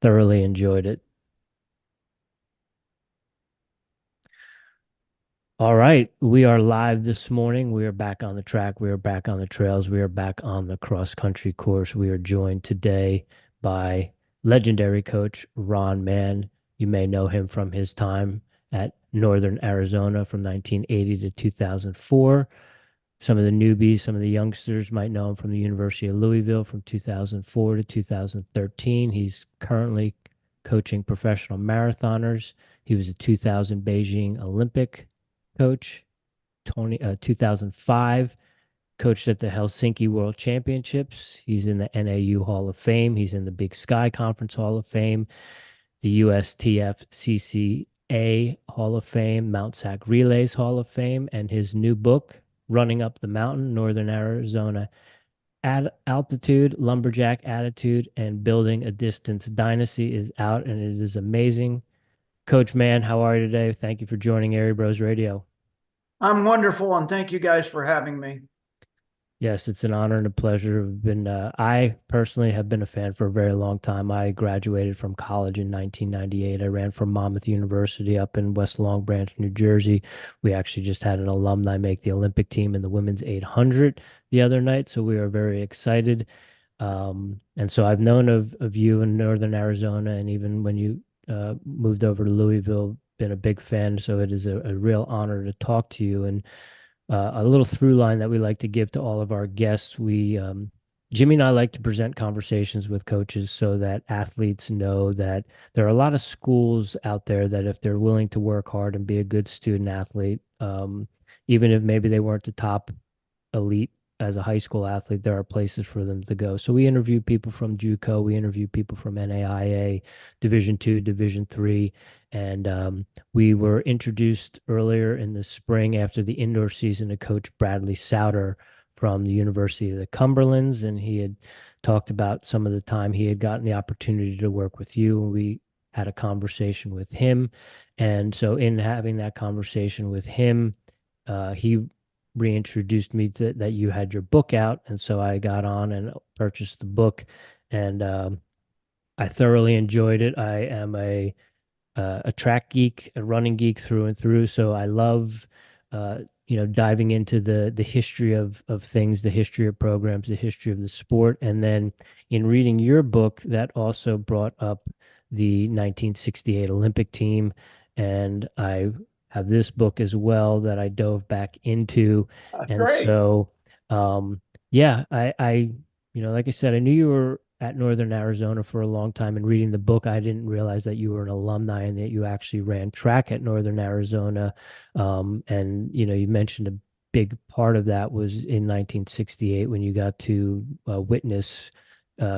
Thoroughly enjoyed it. All right, we are live this morning. We are back on the track. We are back on the trails. We are back on the cross country course. We are joined today by legendary coach Ron Mann. You may know him from his time at Northern Arizona from 1980 to 2004. Some of the newbies, some of the youngsters might know him from the University of Louisville from 2004 to 2013. He's currently coaching professional marathoners. He was a 2000 Beijing Olympic coach, 2005 coached at the Helsinki World Championships. He's in the NAU Hall of Fame. He's in the Big Sky Conference Hall of Fame, the USTF CCA Hall of Fame, Mount Sac Relays Hall of Fame, and his new book, Running Up the Mountain, Northern Arizona Altitude, Lumberjack Attitude, and Building a Distance Dynasty is out, and it is amazing. Coach Mann, how are you today? Thank you for joining Airey Bros Radio. I'm wonderful, and thank you guys for having me. Yes, it's an honor and a pleasure. I personally have been a fan for a very long time. I graduated from college in 1998. I ran for Monmouth University up in West Long Branch, New Jersey. We actually just had an alumni make the Olympic team in the women's 800 the other night, so we are very excited. And so I've known of you in Northern Arizona, and even when you moved over to Louisville, been a big fan. So it is a real honor to talk to you. And a little through line that we like to give to all of our guests. Jimmy and I like to present conversations with coaches so that athletes know that there are a lot of schools out there that if they're willing to work hard and be a good student athlete, even if maybe they weren't the top elite as a high school athlete, there are places for them to go. So we interview people from JUCO, we interview people from NAIA, Division two, Division three, and we were introduced earlier in the spring after the indoor season to Coach Bradley Souter from the University of the Cumberlands, and he had talked about some of the time he had gotten the opportunity to work with you, and we had a conversation with him. And so in having that conversation with him, he reintroduced me to that you had your book out, and so I got on and purchased the book, and I thoroughly enjoyed it. I am a track geek, a running geek through and through, so I love diving into the history of things, the history of programs, the history of the sport, and then in reading your book, that also brought up the 1968 Olympic team, and I have this book as well that I dove back into. And Great. so, um, yeah, like I said, I knew you were at Northern Arizona for a long time. And reading the book, I didn't realize that you were an alumni and that you actually ran track at Northern Arizona. And, you mentioned a big part of that was in 1968 when you got to witness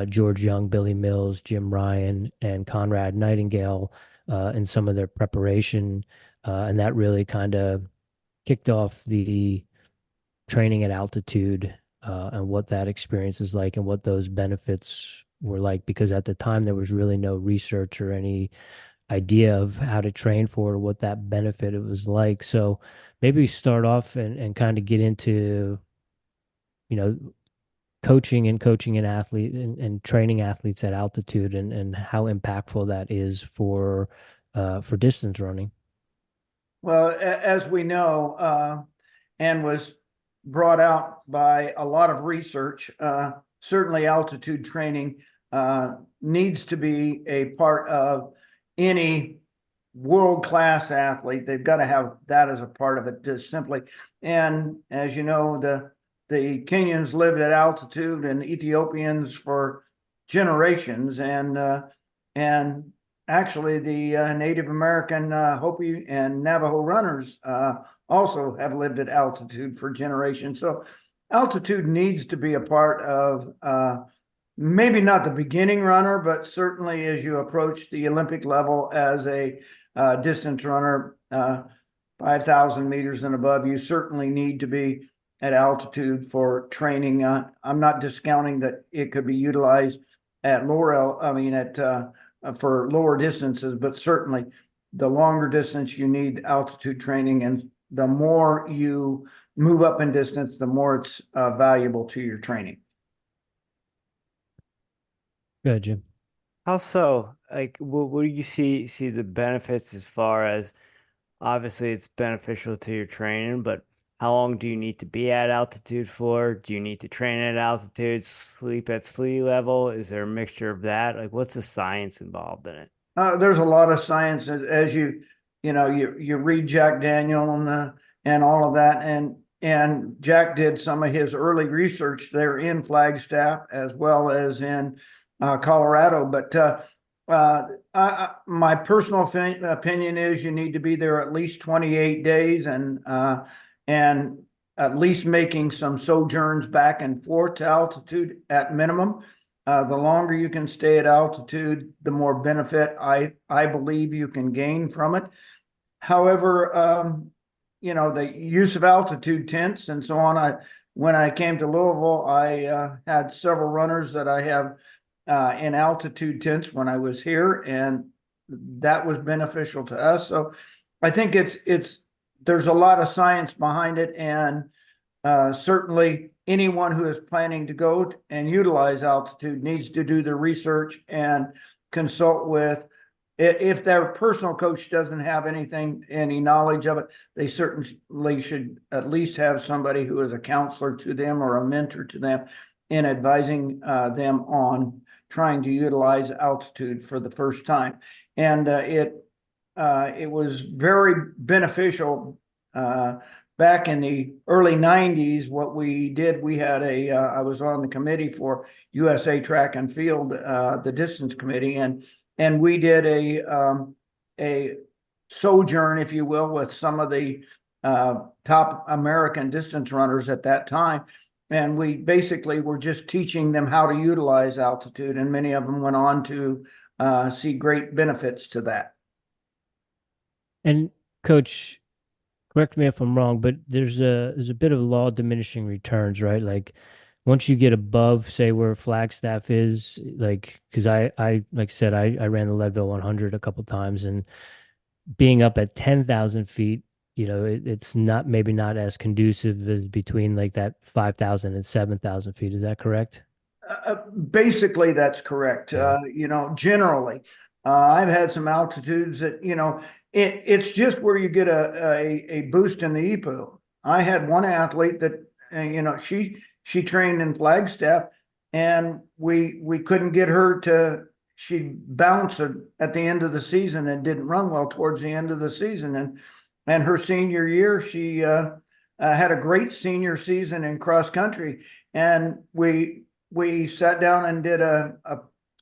George Young, Billy Mills, Jim Ryan, and Conrad Nightingale in some of their preparation. And that really kind of kicked off the training at altitude and what that experience is like and what those benefits were like. Because at the time, there was really no research or any idea of how to train for it or what that benefit it was like. So maybe we start off and kind of get into, you know, coaching an athlete and training athletes at altitude and how impactful that is for distance running. Well, as we know, and was brought out by a lot of research, certainly altitude training needs to be a part of any world-class athlete. They've got to have that as a part of it, just simply. And as you know, the Kenyans lived at altitude and Ethiopians for generations, and actually the Native American Hopi and Navajo runners also have lived at altitude for generations. So altitude needs to be a part of maybe not the beginning runner, but certainly as you approach the Olympic level as a distance runner, 5,000 meters and above, you certainly need to be at altitude for training. I'm not discounting that it could be utilized at for lower distances, but certainly the longer distance you need altitude training, and the more you move up in distance, the more it's valuable to your training. Good, Jim. How so? Like, what do you see the benefits as far as obviously it's beneficial to your training, but how long do you need to be at altitude for? Do you need to train at altitude, sleep at sea level? Is there a mixture of that? Like, what's the science involved in it? There's a lot of science as you read Jack Daniel and all of that, and Jack did some of his early research there in Flagstaff as well as in Colorado. But my personal opinion is you need to be there at least 28 days and at least making some sojourns back and forth to altitude at minimum. The longer you can stay at altitude, the more benefit I believe you can gain from it. However, the use of altitude tents and so on. When I came to Louisville, I had several runners that I have in altitude tents when I was here, and that was beneficial to us. So I think there's a lot of science behind it, and certainly anyone who is planning to go and utilize altitude needs to do the research and consult with, if their personal coach doesn't have any knowledge of it, they certainly should at least have somebody who is a counselor to them or a mentor to them in advising them on trying to utilize altitude for the first time. And it was very beneficial back in the early 90s. What we did, we had I was on the committee for USA Track and Field, the distance committee, and we did a sojourn, if you will, with some of the top American distance runners at that time. And we basically were just teaching them how to utilize altitude, and many of them went on to see great benefits to that. And Coach, correct me if I'm wrong, but there's a bit of law of diminishing returns, right? Like once you get above, say, where Flagstaff is, like because I like I said, I ran the Leadville 100 a couple times, and being up at 10,000 feet, it's not maybe not as conducive as between like that 5,000 and 7,000 feet. Is that correct? Basically, that's correct. Yeah. Generally, I've had some altitudes that it's just where you get a boost in the EPO. I had one athlete that she trained in Flagstaff, and we couldn't get her to. She bounced at the end of the season and didn't run well towards the end of the season, and her senior year she had a great senior season in cross country, and we sat down and did a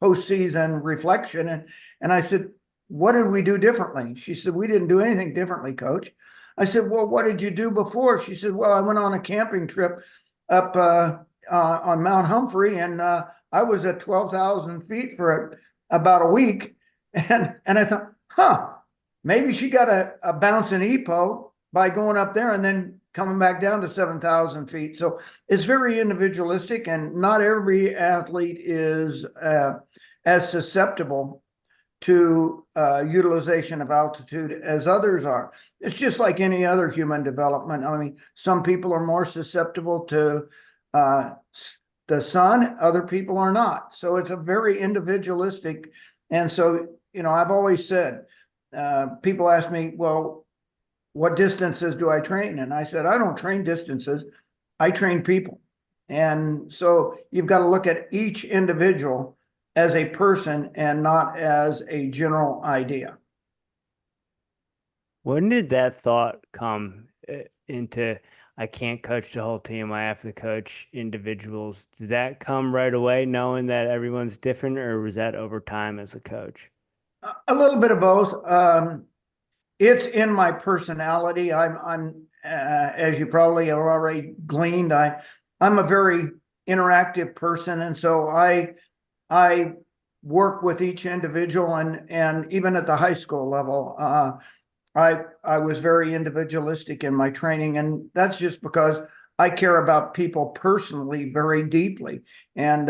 postseason reflection, and I said, what did we do differently? She said, we didn't do anything differently, Coach. I said, well, what did you do before? She said, well, I went on a camping trip up on Mount Humphrey, and I was at 12,000 feet for about a week. And I thought, maybe she got a bounce in EPO by going up there and then coming back down to 7,000 feet. So it's very individualistic, and not every athlete is as susceptible to utilization of altitude as others are. It's just like any other human development. I mean, some people are more susceptible to the sun, other people are not. So it's a very individualistic. And so, I've always said, people ask me, well, what distances do I train? And I said, I don't train distances, I train people. And so you've got to look at each individual as a person and not as a general idea. When did that thought come into, I can't coach the whole team, I have to coach individuals? Did that come right away, knowing that everyone's different, or was that over time as a coach? A little bit of both. It's in my personality. I'm as you probably have already gleaned, I'm a very interactive person, and so I work with each individual, and even at the high school level, I was very individualistic in my training, and that's just because I care about people personally very deeply, and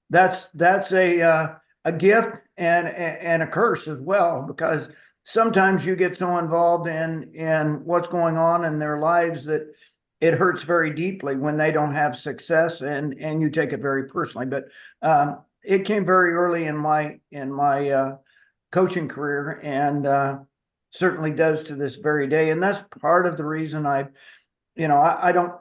that's a gift and a curse as well, because sometimes you get so involved in what's going on in their lives that it hurts very deeply when they don't have success, and you take it very personally. But it came very early in my coaching career, and certainly does to this very day. And that's part of the reason I don't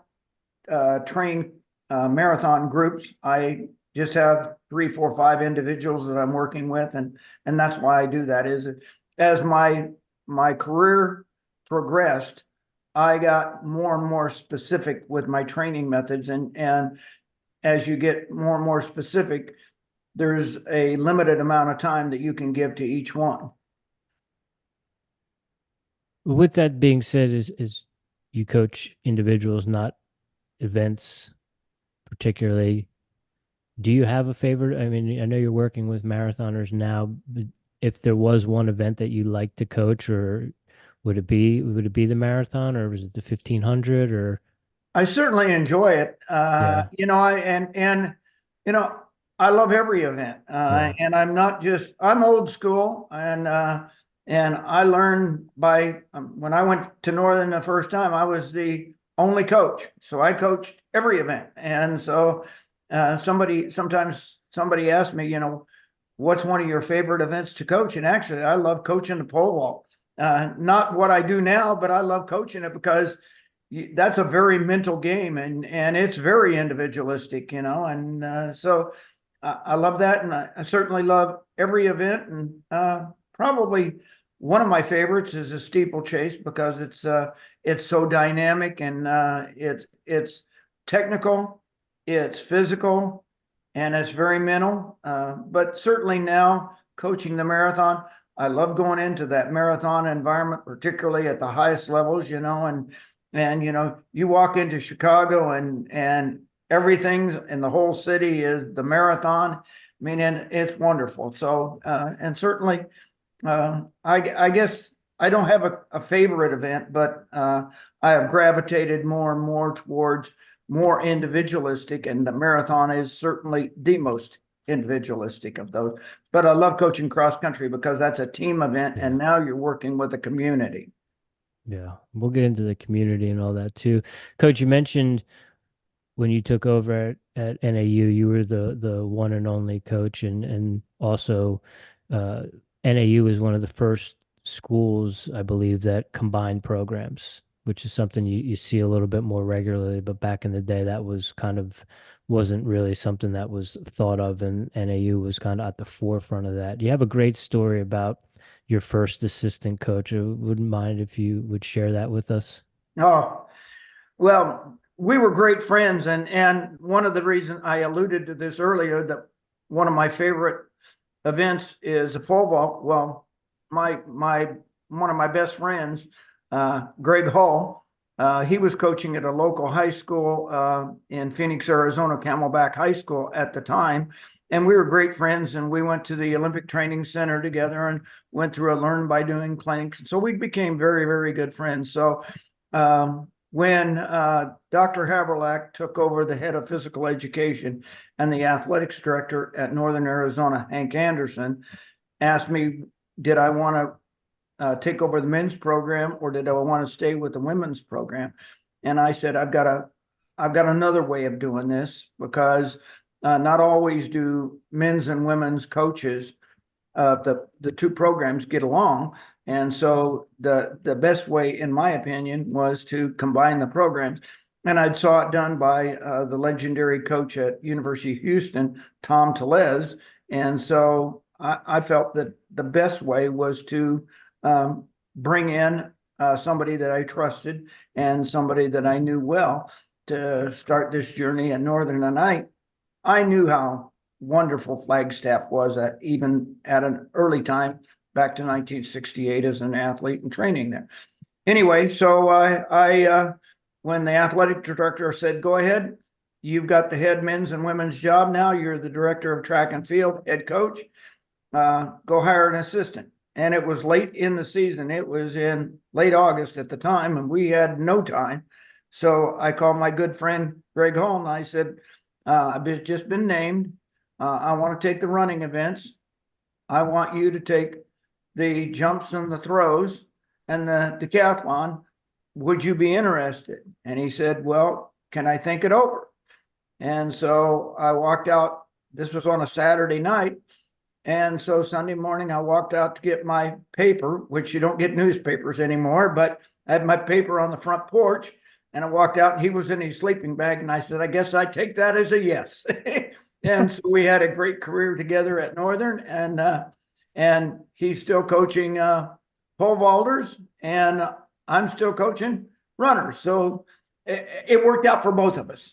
train marathon groups. I just have 3, 4, 5 individuals that I'm working with, and that's why I do that. Is as my career progressed, I got more and more specific with my training methods, and as you get more and more specific, there's a limited amount of time that you can give to each one. With that being said, is you coach individuals, not events particularly. Do you have a favorite? I mean, I know you're working with marathoners now, but if there was one event that you like to coach, or would it be the marathon, or was it the 1500, or I certainly enjoy it. yeah, I love every event. yeah, And I'm old school, and I learned by when I went to Northern the first time, I was the only coach. So I coached every event. And so sometimes somebody asked me, what's one of your favorite events to coach? And actually, I love coaching the pole vault. Not what I do now, but I love coaching it because that's a very mental game, and it's very individualistic, and so I love that, and I certainly love every event. And probably one of my favorites is a steeplechase because it's so dynamic, and it's technical, it's physical, and it's very mental. But certainly now coaching the marathon, I love going into that marathon environment, particularly at the highest levels, and you walk into Chicago, and everything in the whole city is the marathon. I mean, and it's wonderful. So and certainly I guess I don't have a favorite event, but I have gravitated more and more towards more individualistic, and the marathon is certainly the most individualistic of those. But I love coaching cross country because that's a team event, yeah, and now you're working with a community. yeah. We'll get into the community and all that too. Coach, you mentioned when you took over at NAU, you were the one and only coach, and also uh, NAU is one of the first schools, I believe, that combined programs, which is something you see a little bit more regularly. But back in the day, that was kind of wasn't really something that was thought of, and NAU was kind of at the forefront of that. You have a great story about your first assistant coach. I wouldn't mind if you would share that with us. Oh, well, we were great friends, and one of the reasons I alluded to this earlier, that one of my favorite events is a pole vault. Well, my one of my best friends, Greg Hall, he was coaching at a local high school in Phoenix, Arizona, Camelback High School at the time. And we were great friends, and we went to the Olympic Training Center together and went through a learn by doing clinic. So we became very, very good friends. So when Dr. Haverlack took over the head of physical education, and the athletics director at Northern Arizona, Hank Anderson, asked me, did I want to take over the men's program, or did I want to stay with the women's program? And I said, I've got another way of doing this, because not always do men's and women's coaches, the two programs, get along. And so the best way, in my opinion, was to combine the programs. And I saw it done by the legendary coach at University of Houston, Tom Tellez. And so I felt that the best way was to bring in somebody that I trusted and somebody that I knew well to start this journey at Northern. And I knew how wonderful Flagstaff was even at an early time, back to 1968, as an athlete and training there. Anyway, so I when the athletic director said, go ahead, you've got the head men's and women's job now, you're the director of track and field, head coach, go hire an assistant. And it was late in the season. It was in late August at the time, and we had no time. So I called my good friend Greg Hall, and I said, I've just been named. I want to take the running events. I want you to take the jumps and the throws and the decathlon. Would you be interested? And he said, well, can I think it over? And so I walked out this was on a Saturday night. And so Sunday morning, I walked out to get my paper, which you don't get newspapers anymore, but I had my paper on the front porch. And I walked out and he was in his sleeping bag. And I said, I guess I take that as a yes. And so we had a great career together at Northern. And he's still coaching pole vaulters. And I'm still coaching runners. So it worked out for both of us.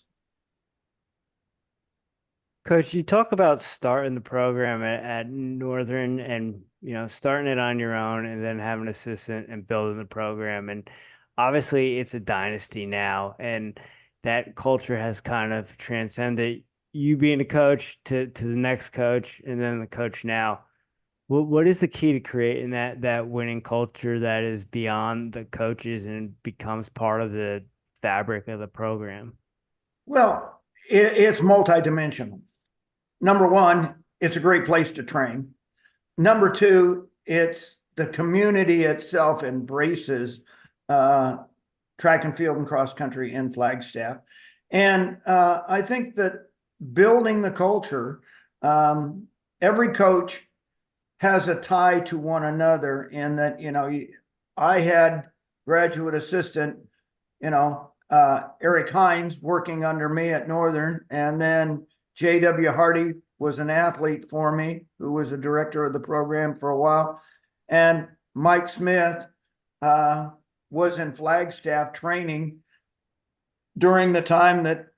Coach, you talk about starting the program at Northern and, starting it on your own and then having an assistant and building the program. And obviously it's a dynasty now, and that culture has kind of transcended you being a coach to the next coach and then the coach now. What is the key to creating that winning culture that is beyond the coaches and becomes part of the fabric of the program? Well, it's multidimensional. Number one, it's a great place to train. Number two, it's the community itself embraces track and field and cross country in Flagstaff. And I think that building the culture, every coach has a tie to one another in that, I had graduate assistant, Eric Hines working under me at Northern, and then J.W. Hardy was an athlete for me, who was the director of the program for a while. And Mike Smith was in Flagstaff training during the time that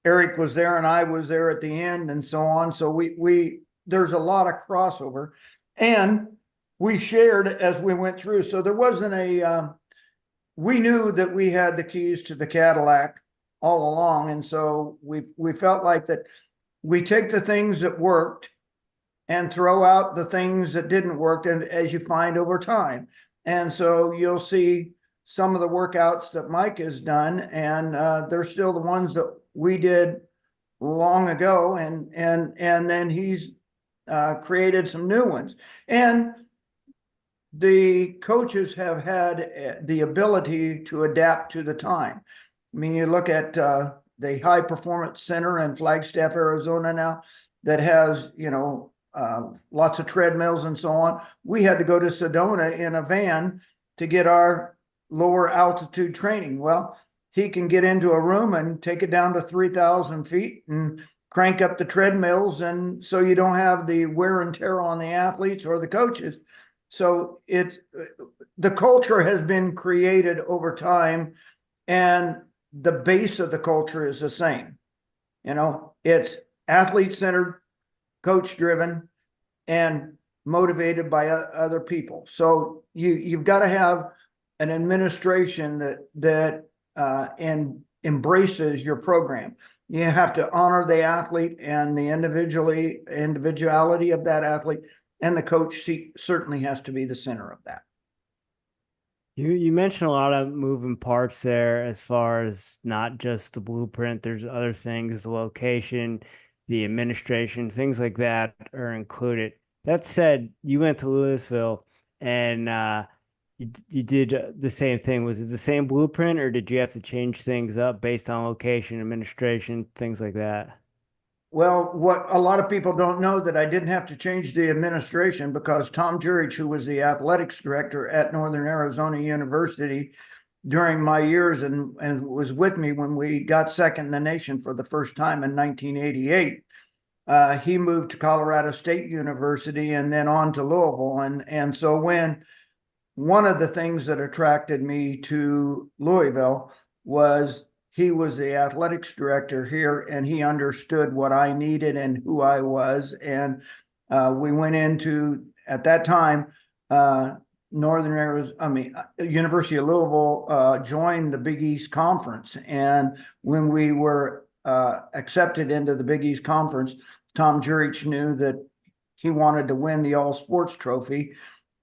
Eric was there and I was there at the end and so on. So there's a lot of crossover, and we shared as we went through. So there wasn't we knew that we had the keys to the Cadillac all along. And so we felt like that we take the things that worked and throw out the things that didn't work, and as you find over time. And so you'll see some of the workouts that Mike has done, and they're still the ones that we did long ago. And then he's created some new ones. And the coaches have had the ability to adapt to the time. I mean, you look at the High Performance Center in Flagstaff, Arizona now, that has, lots of treadmills and so on. We had to go to Sedona in a van to get our lower altitude training. Well, he can get into a room and take it down to 3,000 feet and crank up the treadmills. And so you don't have the wear and tear on the athletes or the coaches. So the culture has been created over time, and the base of the culture is the same. It's athlete-centered, coach-driven, and motivated by other people. So you've got to have an administration that embraces your program. You have to honor the athlete and the individuality of that athlete, and the coach certainly has to be the center of that. You mentioned a lot of moving parts there as far as not just the blueprint. There's other things, the location, the administration, things like that are included. That said, you went to Louisville and you did the same thing. Was it the same blueprint, or did you have to change things up based on location, administration, things like that? Well, what a lot of people don't know, that I didn't have to change the administration, because Tom Jurich, who was the athletics director at Northern Arizona University during my years and was with me when we got second in the nation for the first time in 1988, he moved to Colorado State University and then on to Louisville. And so when one of the things that attracted me to Louisville was he was the athletics director here, and he understood what I needed and who I was. And we went into, at that time, University of Louisville joined the Big East Conference. And when we were accepted into the Big East Conference, Tom Jurich knew that he wanted to win the All Sports Trophy.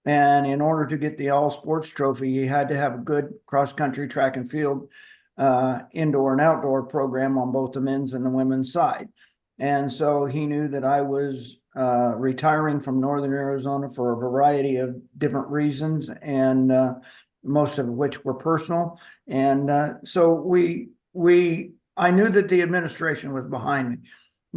And in order to get the All Sports Trophy, he had to have a good cross-country track and field indoor and outdoor program on both the men's and the women's side. And so he knew that I was retiring from Northern Arizona for a variety of different reasons, and most of which were personal. And so I knew that the administration was behind me.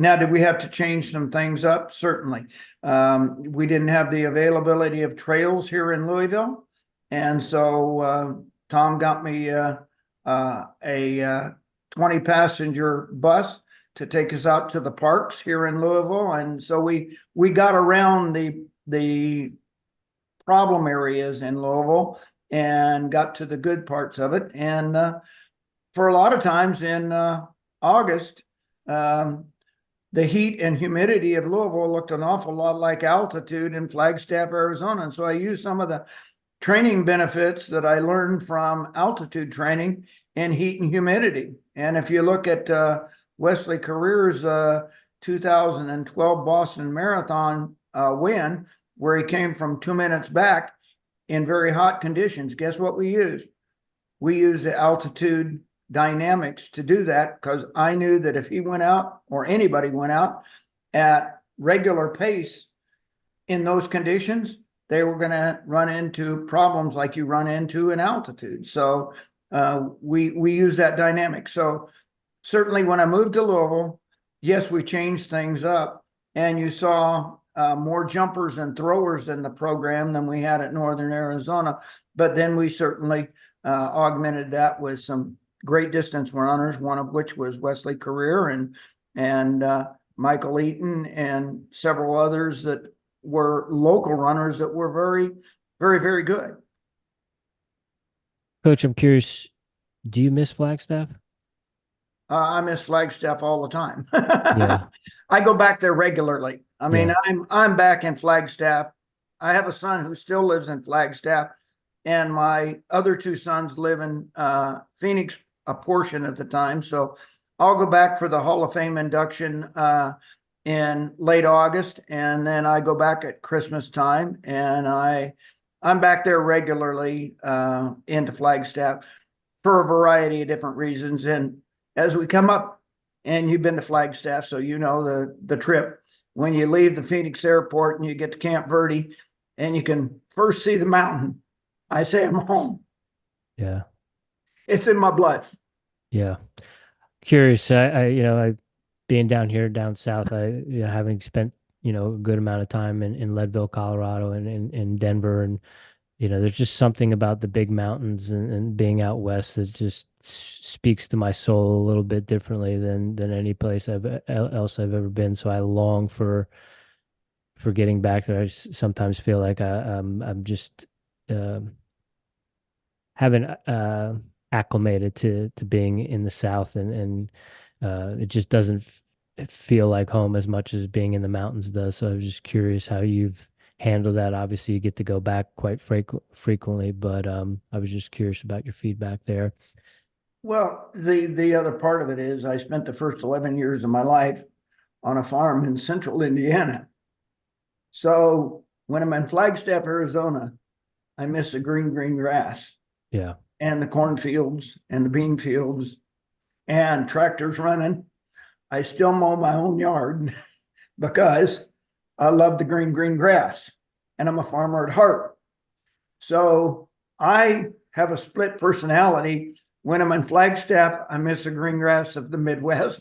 Now, did we have to change some things up? Certainly. We didn't have the availability of trails here in Louisville. And so Tom got me a 20-passenger bus to take us out to the parks here in Louisville. And so we got around the problem areas in Louisville and got to the good parts of it. And for a lot of times in August, the heat and humidity of Louisville looked an awful lot like altitude in Flagstaff, Arizona. And so I used some of the training benefits that I learned from altitude training in heat and humidity. And if you look at Wesley Career's 2012 Boston Marathon win, where he came from 2 minutes back in very hot conditions, guess what we used? We used the altitude dynamics to do that, because I knew that if he went out, or anybody went out at regular pace in those conditions, they were going to run into problems like you run into in altitude. So we use that dynamic. So certainly when I moved to Louisville, yes, we changed things up, and you saw more jumpers and throwers in the program than we had at Northern Arizona. But then we certainly augmented that with some great distance runners, one of which was Wesley Career and Michael Eaton and several others that were local runners that were very, very, very good. Coach, I'm curious, do you miss Flagstaff? I miss Flagstaff all the time. Yeah. I go back there regularly. I mean, Yeah. I'm back in Flagstaff. I have a son who still lives in Flagstaff, and my other two sons live in Phoenix a portion at the time. So I'll go back for the Hall of Fame induction in late August, and then I go back at Christmas time, and I'm back there regularly into Flagstaff for a variety of different reasons. And as we come up, and you've been to Flagstaff, so you know the trip, when you leave the Phoenix airport and you get to Camp Verde and you can first see the mountain, I say I'm home. Yeah. It's in my blood. Yeah. Curious. I being down south, having spent, a good amount of time in Leadville, Colorado, and in Denver, and there's just something about the big mountains and being out west that just speaks to my soul a little bit differently than any place else I've ever been. So I long for getting back there. I sometimes feel like I'm just haven't acclimated to being in the South, and it just doesn't feel like home as much as being in the mountains does. So I was just curious how you've handled that. Obviously, you get to go back quite frequently, but I was just curious about your feedback there. Well, the other part of it is I spent the first 11 years of my life on a farm in central Indiana. So when I'm in Flagstaff, Arizona, I miss the green grass. Yeah. And the cornfields and the bean fields and tractors running. I still mow my own yard because I love the green grass, and I'm a farmer at heart. So I have a split personality. When I'm in Flagstaff, I miss the green grass of the Midwest.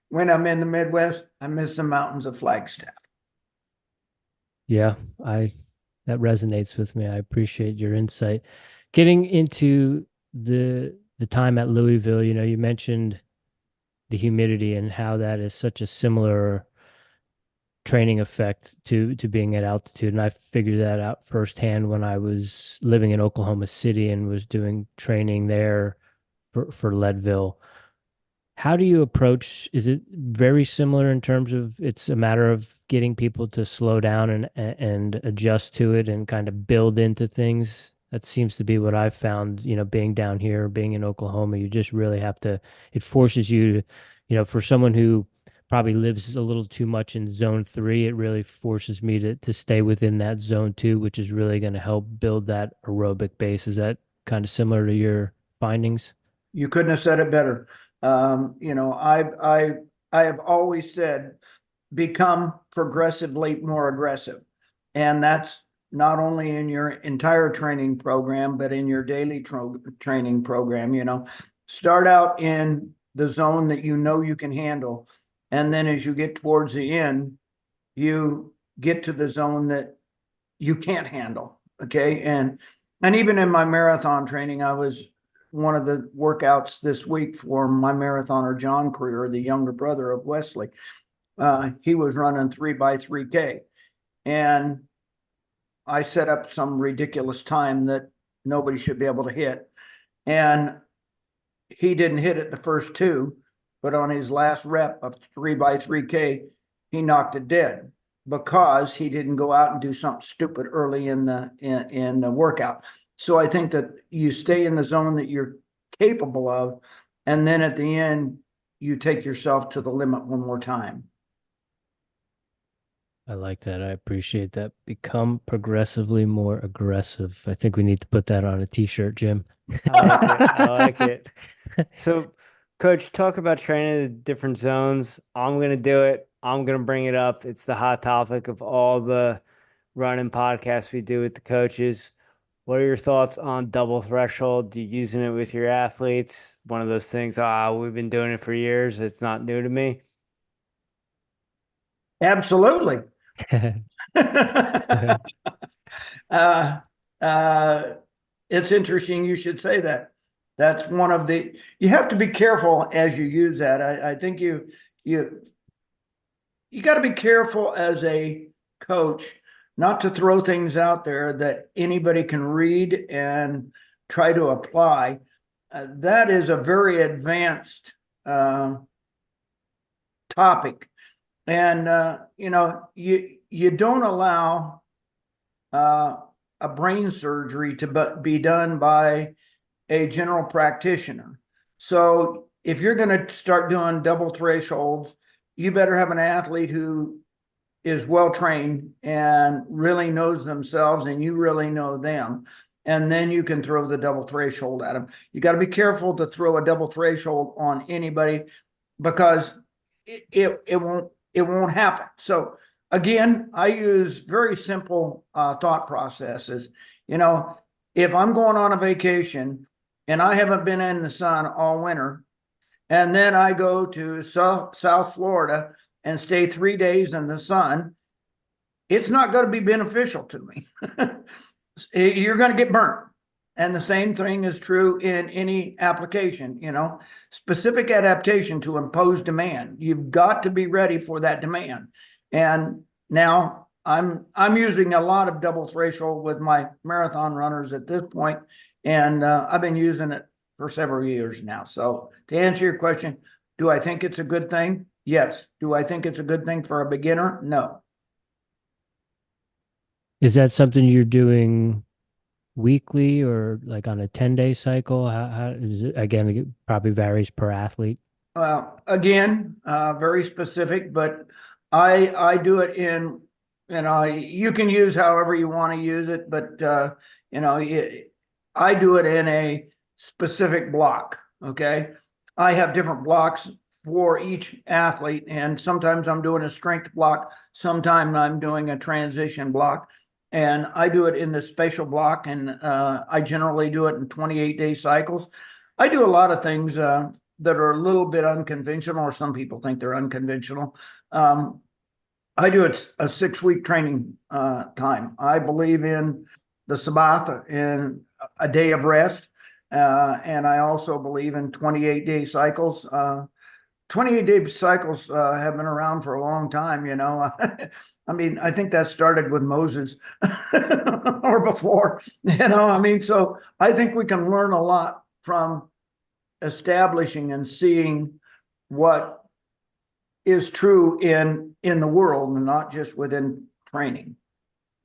When I'm in the Midwest, I miss the mountains of Flagstaff. Yeah, that resonates with me. I appreciate your insight. Getting into the time at Louisville, you mentioned the humidity and how that is such a similar training effect to being at altitude. And I figured that out firsthand when I was living in Oklahoma City and was doing training there for Leadville. How do you approach, is it very similar in terms of it's a matter of getting people to slow down and adjust to it and kind of build into things? That seems to be what I've found, being down here, being in Oklahoma, you just really have to, it forces you to, for someone who probably lives a little too much in zone 3, it really forces me to stay within that zone 2, which is really going to help build that aerobic base. Is that kind of similar to your findings? You couldn't have said it better. I have always said, become progressively more aggressive. And that's not only in your entire training program, but in your daily training program. Start out in the zone that you can handle, And then as you get towards the end, you get to the zone that you can't handle. Okay. And even in my marathon training, I was one of the workouts this week for my marathoner, John Creer, the younger brother of Wesley. He was running 3x3K. And I set up some ridiculous time that nobody should be able to hit. And he didn't hit it the first two, but on his last rep of 3x3K, he knocked it dead because he didn't go out and do something stupid early in the workout. So I think that you stay in the zone that you're capable of, and then at the end, you take yourself to the limit one more time. I like that. I appreciate that. Become progressively more aggressive. I think we need to put that on a t-shirt, Jim. I like it. I like it. So, Coach, talk about training the different zones. I'm going to do it. I'm going to bring it up. It's the hot topic of all the running podcasts we do with the coaches. What are your thoughts on double threshold? Do you using it with your athletes? One of those things, we've been doing it for years. It's not new to me. Absolutely. uh, uh, it's interesting you should say that. That's one of the, you have to be careful as you use that. I think you got to be careful as a coach not to throw things out there that anybody can read and try to apply. That is a very advanced topic. And you don't allow a brain surgery to be done by a general practitioner. So if you're going to start doing double thresholds, you better have an athlete who is well trained and really knows themselves, and you really know them. And then you can throw the double threshold at them. You got to be careful to throw a double threshold on anybody, because it won't happen. So again, I use very simple thought processes. If I'm going on a vacation and I haven't been in the sun all winter, and then I go to South Florida and stay 3 days in the sun, it's not going to be beneficial to me. You're going to get burnt. And the same thing is true in any application, specific adaptation to imposed demand. You've got to be ready for that demand. And now I'm using a lot of double threshold with my marathon runners at this point, and I've been using it for several years now. So to answer your question, do I think it's a good thing? Yes. Do I think it's a good thing for a beginner? No. Is that something you're doing weekly or like on a 10-day cycle? How is it? Again, it probably varies per athlete. Again, very specific, but I do it in, you can use however you want to use it, but I do it in a specific block. Okay. I have different blocks for each athlete, and sometimes I'm doing a strength block, sometimes I'm doing a transition block, and I do it in the spatial block, and I generally do it in 28-day cycles. I do a lot of things that are a little bit unconventional, or some people think they're unconventional. I do it a 6-week training time. I believe in the Sabbath and a day of rest. And I also believe in 28-day cycles. 28-day cycles have been around for a long time, I mean, I think that started with Moses or before, so I think we can learn a lot from establishing and seeing what is true in the world and not just within training.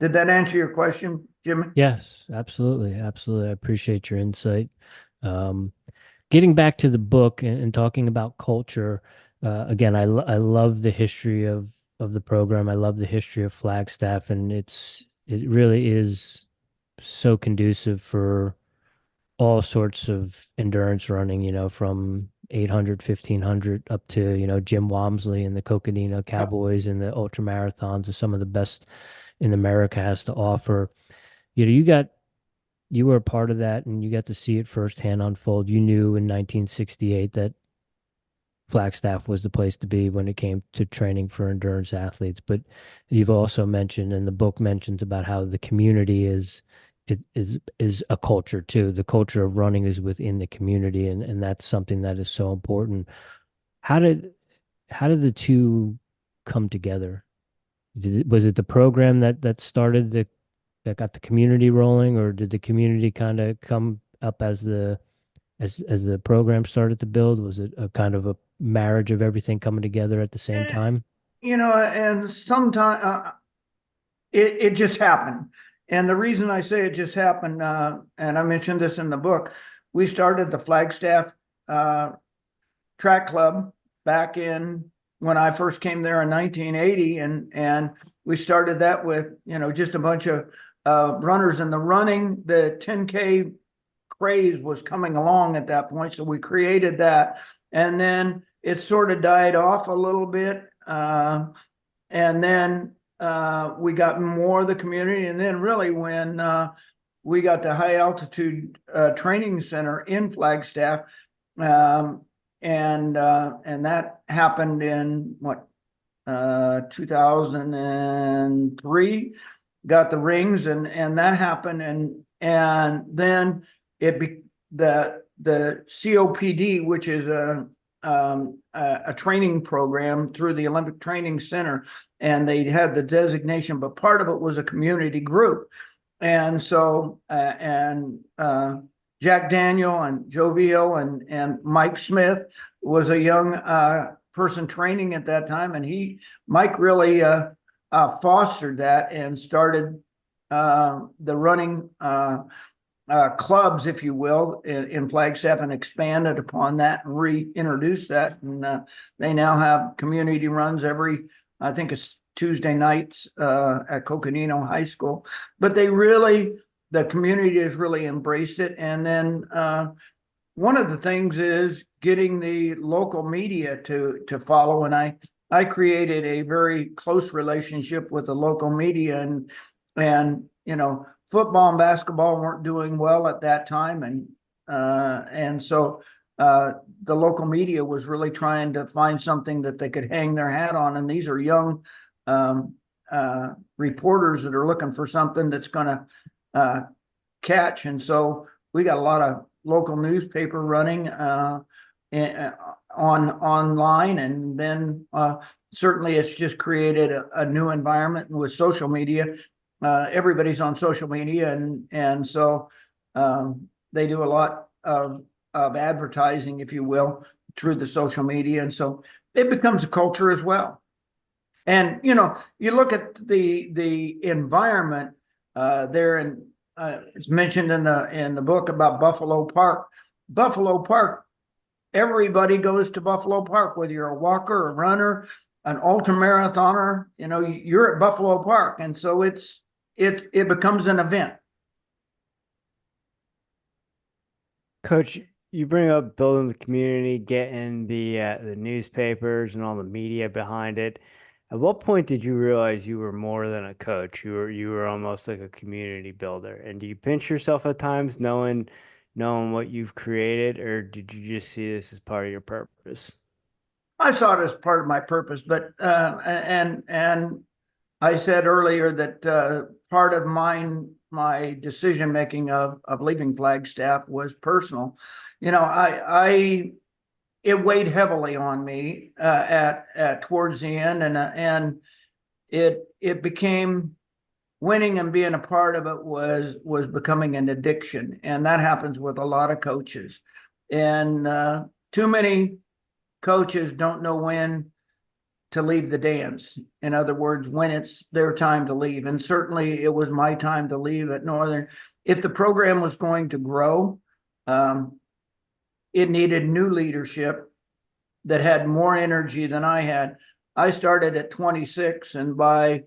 Did that answer your question, Jimmy? Yes, absolutely. Absolutely. I appreciate your insight. Getting back to the book and talking about culture, again, I love the history of the program. I love the history of Flagstaff, and it really is so conducive for all sorts of endurance running, from 800, 1500 up to, Jim Walmsley and the Coconino Cowboys and the ultra marathons are some of the best in America has to offer. You were a part of that and you got to see it firsthand unfold. You knew in 1968 that Flagstaff was the place to be when it came to training for endurance athletes. But you've also mentioned, and the book mentions about how the community is a culture too. The culture of running is within the community, and that's something that is so important. How did how did the two come together? Was it the program that started that got the community rolling, or did the community kind of come up as the program started to build? Was it a kind of a marriage of everything coming together at the same Eh, time? and sometimes it just happened. And the reason I say it just happened, and I mentioned this in the book, we started the Flagstaff track club back in when I first came there in 1980, and we started that with just a bunch of runners, and the 10K craze was coming along at that point, so we created that, and then it sort of died off a little bit, and then we got more of the community, and then really when we got the high altitude training center in Flagstaff. And that happened in 2003. Got the rings, and that happened, and then the COPD, which is a training program through the Olympic Training Center, and they had the designation, but part of it was a community group, and so Jack Daniel and Joe Vio and Mike Smith was a young person training at that time, and Mike really fostered that and started the running clubs, if you will, in Flagstaff, and expanded upon that and reintroduced that, and they now have community runs I think it's Tuesday nights at Coconino High School, but the community has really embraced it. And then one of the things is getting the local media to follow. And I created a very close relationship with the local media, and football and basketball weren't doing well at that time, and so the local media was really trying to find something that they could hang their hat on. And these are young reporters that are looking for something that's going to catch. And so we got a lot of local newspaper running online, and then certainly it's just created a new environment. And with social media, everybody's on social media, and so they do a lot of advertising, if you will, through the social media, and so it becomes a culture as well. And you look at the environment there, and it's mentioned in the book about Buffalo Park. Buffalo Park, everybody goes to Buffalo Park, whether you're a walker, a runner, an ultra marathoner. You're at Buffalo Park, and so it becomes an event. Coach, you bring up building the community, getting the newspapers and all the media behind it. At what point did you realize you were more than a coach? You were almost like a community builder. And do you pinch yourself at times knowing what you've created, or did you just see this as part of your purpose? I saw it as part of my purpose, but and I said earlier that part of my decision making of leaving Flagstaff was personal. It weighed heavily on me at towards the end, and it became, winning and being a part of it was becoming an addiction, and that happens with a lot of coaches, and too many coaches don't know when to leave the dance. In other words, when it's their time to leave. And certainly it was my time to leave at Northern. If the program was going to grow, it needed new leadership that had more energy than I had. I started at 26, and by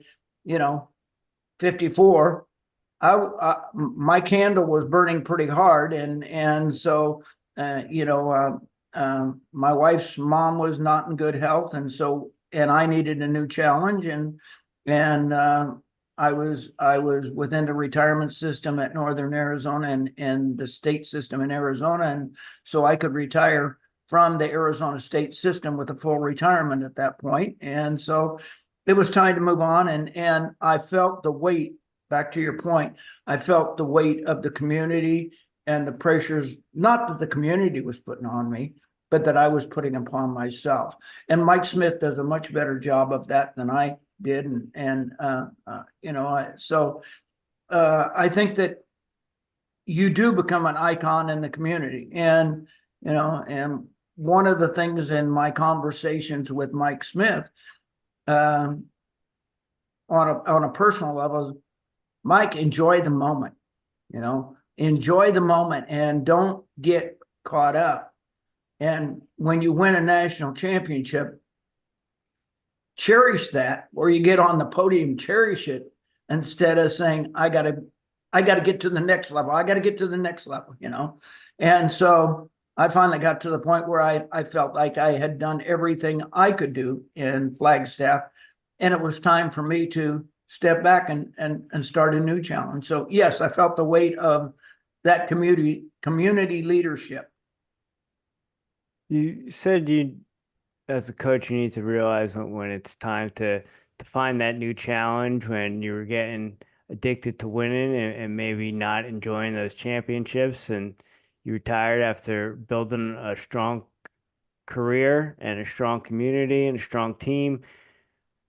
54, my candle was burning pretty hard, and so my wife's mom was not in good health, and I needed a new challenge, and I was within the retirement system at Northern Arizona and the state system in Arizona, and so I could retire from the Arizona State system with a full retirement at that point. And so it was time to move on. And I felt the weight, back to your point, I felt the weight of the community and the pressures, not that the community was putting on me, but that I was putting upon myself. And Mike Smith does a much better job of that than I did. I think that you do become an icon in the community. And one of the things in my conversations with Mike Smith, on a personal level, Mike, enjoy the moment, enjoy the moment and don't get caught up. And when you win a national championship, cherish that, or you get on the podium, cherish it, instead of saying, I gotta get to the next level. I gotta get to the next level, And so I finally got to the point where I felt like I had done everything I could do in Flagstaff, and it was time for me to step back and start a new challenge. So yes, I felt the weight of that community leadership. You said as a coach, you need to realize when it's time to find that new challenge, when you were getting addicted to winning and maybe not enjoying those championships, and you retired after building a strong career and a strong community and a strong team.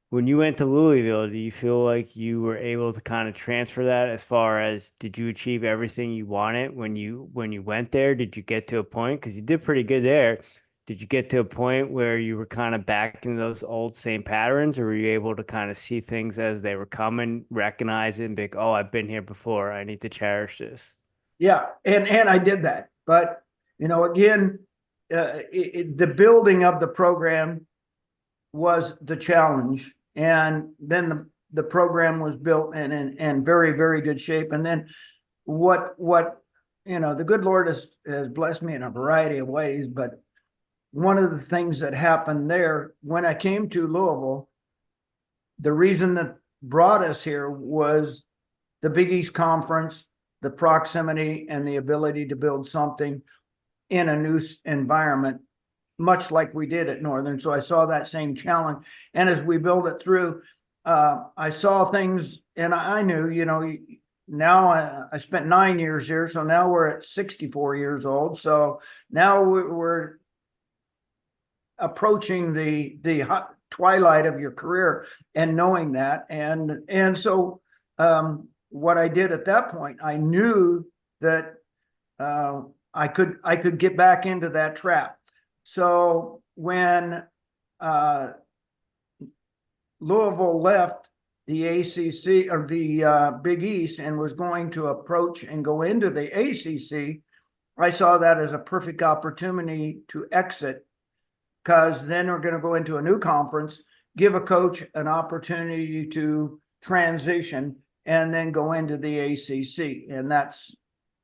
When you went to Louisville, do you feel like you were able to kind of transfer that, as far as, did you achieve everything you wanted when you went there? Did you get to a point, because you did pretty good there, did you get to a point where you were kind of back in those old same patterns, or were you able to kind of see things as they were coming, recognize it, and think, oh, I've been here before, I need to cherish this? Yeah, and I did that. But, again, the building of the program was the challenge. And then the program was built in very, very good shape. And then what the good Lord has blessed me in a variety of ways. But one of the things that happened there, when I came to Louisville, the reason that brought us here was the Big East Conference, the proximity, and the ability to build something in a new environment, much like we did at Northern. So I saw that same challenge. And as we build it through, I saw things, and I knew, now I spent 9 years here. So now we're at 64 years old. So now we're approaching the hot twilight of your career, and knowing that. And so what I did at that point, I knew that I could get back into that trap. So when Louisville left the ACC, or the Big East, and was going to approach and go into the ACC, I saw that as a perfect opportunity to exit, because then we're going to go into a new conference, give a coach an opportunity to transition, and then go into the ACC. And that's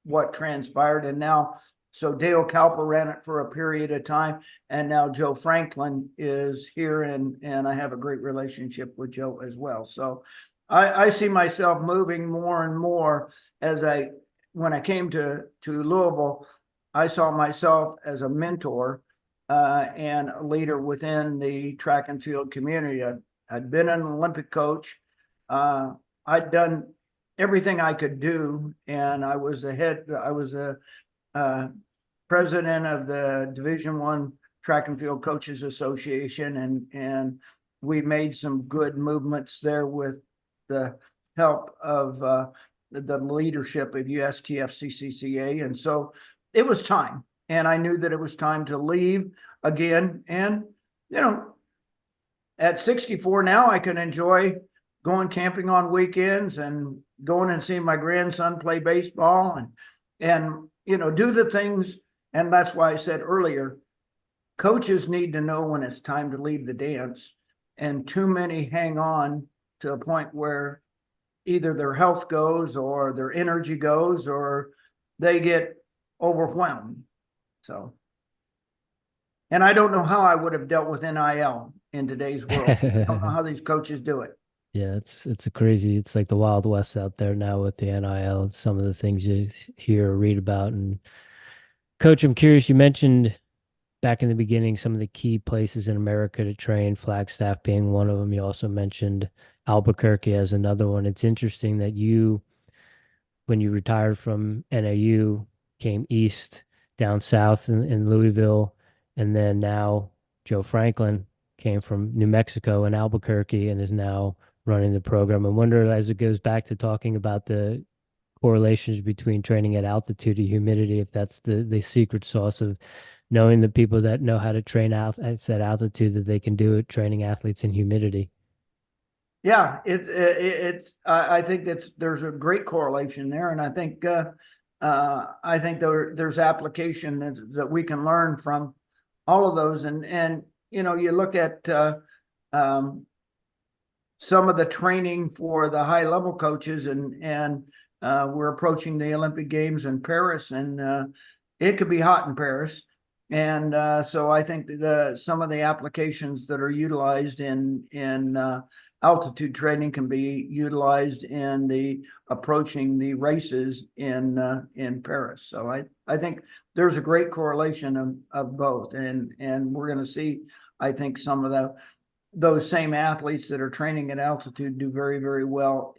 what transpired. And now, so Dale Cowper ran it for a period of time, and now Joe Franklin is here, and I have a great relationship with Joe as well. So I see myself moving more and more when I came to Louisville, I saw myself as a mentor and a leader within the track and field community. I'd been an Olympic coach. I'd done everything I could do, and I was a president of the Division I Track and Field Coaches Association, and we made some good movements there with the help of the leadership of USTF-CCCA. And so it was time, and I knew that it was time to leave again. And at 64 now, I can enjoy going camping on weekends and going and seeing my grandson play baseball, and do the things. And that's why I said earlier, coaches need to know when it's time to leave the dance. And too many hang on to a point where either their health goes, or their energy goes, or they get overwhelmed. So, and I don't know how I would have dealt with NIL in today's world. I don't know how these coaches do it. Yeah, it's it's like the Wild West out there now with the NIL, some of the things you hear or read about. And Coach, I'm curious, you mentioned back in the beginning some of the key places in America to train, Flagstaff being one of them. You also mentioned Albuquerque as another one. It's interesting that when you retired from NAU, came east down south in Louisville, and then now Joe Franklin came from New Mexico and Albuquerque and is now running the program. I wonder, as it goes back to talking about the correlations between training at altitude and humidity, if that's the secret sauce of knowing the people that know how to train out at altitude, that they can do it training athletes in humidity. Yeah, it's I think there's a great correlation there, and I think there's application that we can learn from all of those, and you look at um, some of the training for the high level coaches, and we're approaching the Olympic Games in Paris, and it could be hot in Paris. And so I think some of the applications that are utilized in altitude training can be utilized in the approaching the races in Paris. So I think there's a great correlation of both, and we're going to see, I think, some of those same athletes that are training at altitude do very, very well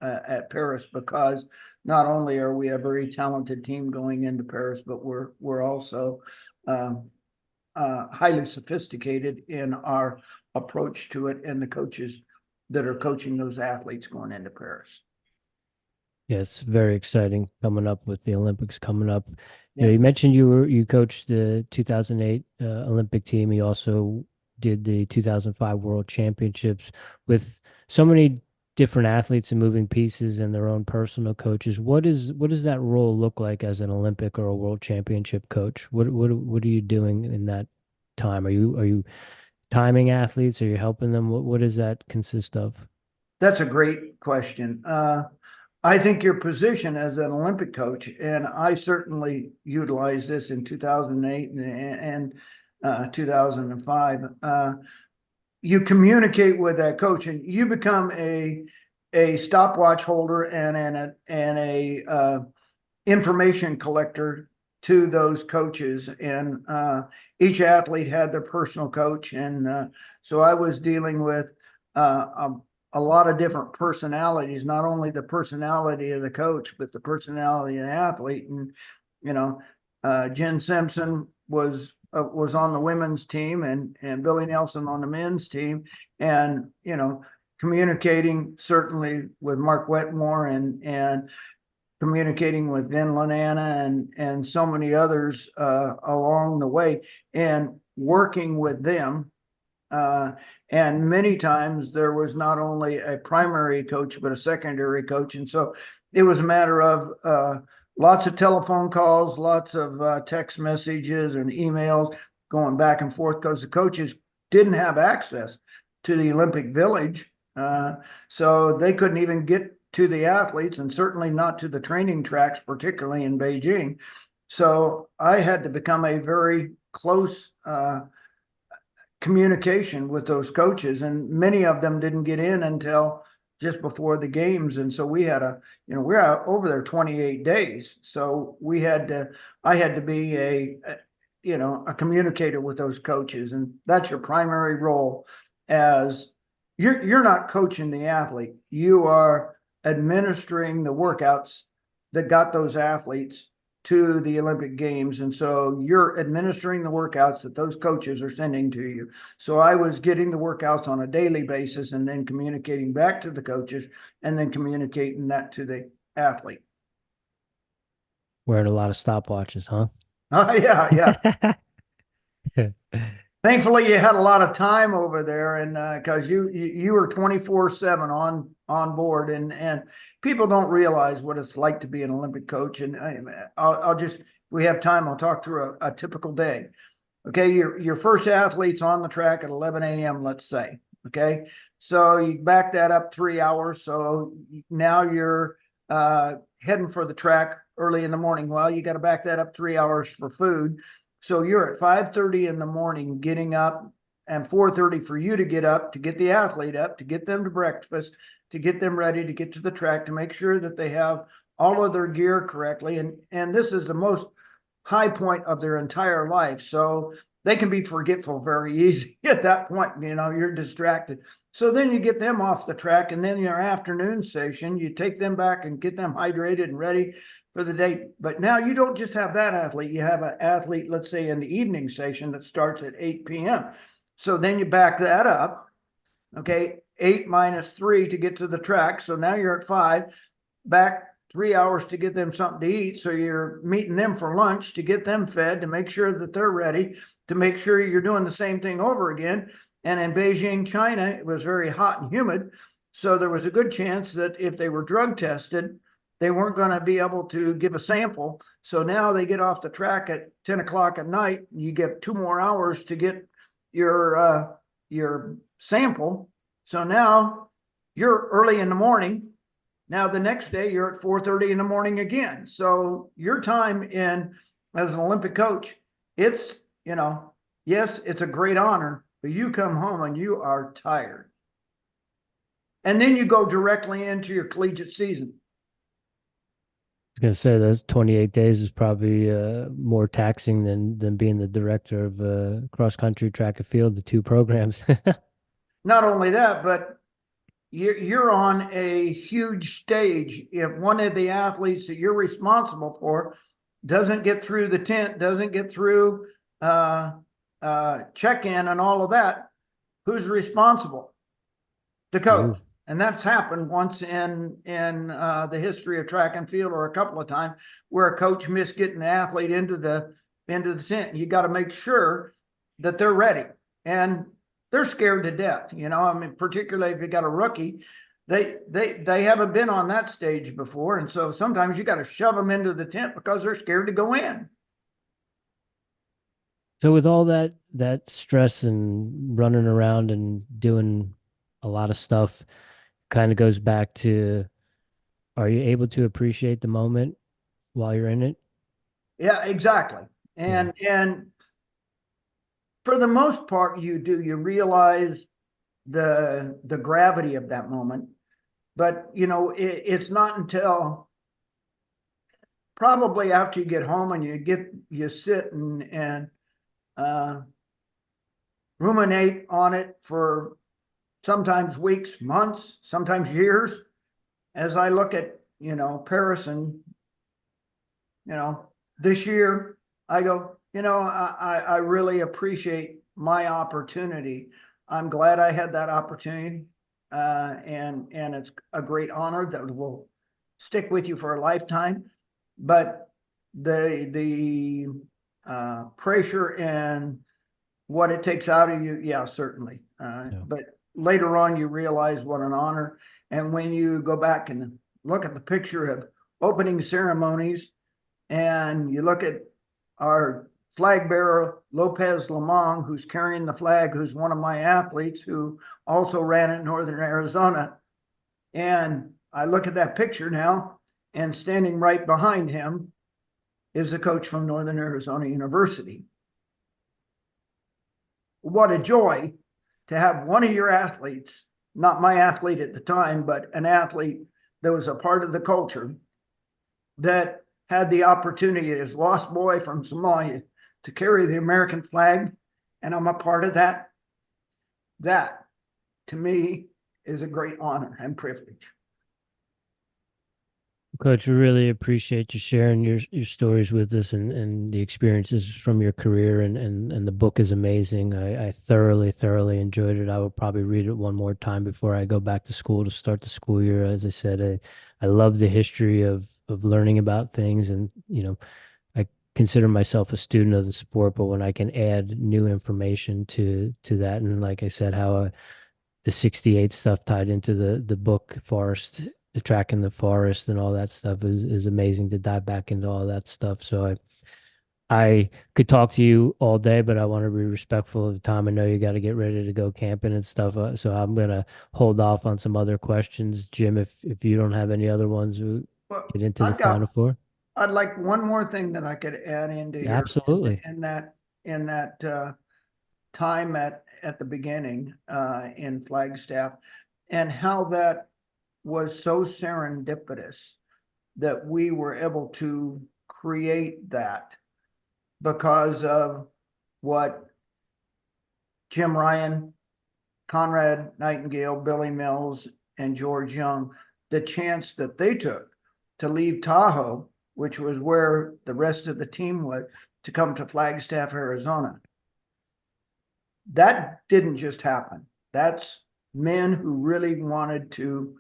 at Paris, because not only are we a very talented team going into Paris, but we're also highly sophisticated in our approach to it, and the coaches that are coaching those athletes going into Paris. Yeah, it's very exciting coming up with the Olympics coming up. Yeah. You mentioned you coached the 2008 Olympic team. You also did the 2005 World Championships with so many different athletes and moving pieces and their own personal coaches. What does that role look like as an Olympic or a World Championship coach? What are you doing in that time? Are you timing athletes? Are you helping them? What does that consist of? That's a great question. I think your position as an Olympic coach, and I certainly utilized this in 2008 and 2005. You communicate with that coach, and you become a stopwatch holder and a information collector to those coaches. And each athlete had their personal coach, and so I was dealing with a lot of different personalities, not only the personality of the coach, but the personality of the athlete. And Jen Simpson was on the women's team, and Billy Nelson on the men's team, and communicating certainly with Mark Wetmore, and communicating with Vin Lanana and so many others along the way, and working with them. And many times there was not only a primary coach, but a secondary coach. And so it was a matter of lots of telephone calls, lots of text messages and emails going back and forth, because the coaches didn't have access to the Olympic Village. So they couldn't even get to the athletes, and certainly not to the training tracks, particularly in Beijing. So I had to become a very close communication with those coaches, and many of them didn't get in until just before the games. And so we had we're over there 28 days. So I had to be a communicator with those coaches, and that's your primary role. As you're not coaching the athlete, you are administering the workouts that got those athletes to the Olympic Games. And so you're administering the workouts that those coaches are sending to you. So I was getting the workouts on a daily basis, and then communicating back to the coaches, and then communicating that to the athlete. Wearing a lot of stopwatches, huh? Oh, yeah. Thankfully, you had a lot of time over there, and because you were 24/7 on board, and people don't realize what it's like to be an Olympic coach. And I'll just, if we have time, I'll talk through a typical day. Okay, your first athlete's on the track at 11 a.m., let's say. Okay, so you back that up 3 hours. So now you're heading for the track early in the morning. Well, you got to back that up 3 hours for food. So you're at 5:30 in the morning getting up, and 4:30 for you to get up, to get the athlete up, to get them to breakfast, to get them ready to get to the track, to make sure that they have all of their gear correctly. And this is the most high point of their entire life. So they can be forgetful very easy at that point. You're distracted. So then you get them off the track, and then your afternoon session, you take them back and get them hydrated and ready for the day. But now you don't just have that athlete. You have an athlete, let's say, in the evening session that starts at 8 p.m. So then you back that up. Okay, 8 minus 3 to get to the track. So now you're at 5, back 3 hours to get them something to eat. So you're meeting them for lunch to get them fed, to make sure that they're ready, to make sure you're doing the same thing over again. And in Beijing, China, it was very hot and humid. So there was a good chance that if they were drug tested, they weren't going to be able to give a sample. So now they get off the track at 10 o'clock at night. You get 2 more hours to get your sample. So now you're early in the morning. Now the next day you're at 4:30 in the morning again. So your time as an Olympic coach, it's, yes, it's a great honor, but you come home and you are tired. And then you go directly into your collegiate season. I was going to say those 28 days is probably more taxing than being the director of cross country, track and field, the 2 programs. Not only that, but you're on a huge stage. If one of the athletes that you're responsible for doesn't get through the tent, doesn't get through check-in and all of that, who's responsible? The coach. Ooh. And that's happened once in the history of track and field, or a couple of times, where a coach missed getting the athlete into the tent. You got to make sure that they're ready, and they're scared to death. Particularly if you got a rookie, they haven't been on that stage before, and so sometimes you got to shove them into the tent because they're scared to go in. So with all that stress and running around and doing a lot of stuff, kind of goes back to, are you able to appreciate the moment while you're in it? Yeah, exactly. And for the most part, you do. You realize the gravity of that moment, but it's not until probably after you get home and you sit and ruminate on it for sometimes weeks, months, sometimes years. As I look at Paris and this year, I go, I really appreciate my opportunity. I'm glad I had that opportunity, and it's a great honor that will stick with you for a lifetime. But the pressure and what it takes out of you, yeah, certainly. But later on, you realize what an honor. And when you go back and look at the picture of opening ceremonies, and you look at our flag bearer, Lopez Lamong, who's carrying the flag, who's one of my athletes who also ran in Northern Arizona. And I look at that picture now, and standing right behind him is a coach from Northern Arizona University. What a joy to have one of your athletes, not my athlete at the time, but an athlete that was a part of the culture, that had the opportunity as lost boy from Somalia to carry the American flag, and I'm a part of that. That, to me, is a great honor and privilege. Coach, we really appreciate you sharing your stories with us and the experiences from your career, and the book is amazing. I thoroughly enjoyed it. I will probably read it one more time before I go back to school to start the school year. As I said, I love the history of learning about things, and I consider myself a student of the sport, but when I can add new information to that, and like I said, how the 68 stuff tied into the book Forest, the track in the forest and all that stuff is amazing to dive back into all that stuff. So I could talk to you all day, but I want to be respectful of the time. I know you got to get ready to go camping and stuff. So I'm gonna hold off on some other questions. Jim, if you don't have any other ones, we'll get into the final four. I'd like one more thing that I could add into your Absolutely. in that time at the beginning in Flagstaff, and how that was so serendipitous that we were able to create that. because of what Jim Ryan, Conrad Nightingale, Billy Mills, and George Young, the chance that they took to leave Tahoe, which was where the rest of the team was, to come to Flagstaff, Arizona. That didn't just happen. That's men who really wanted to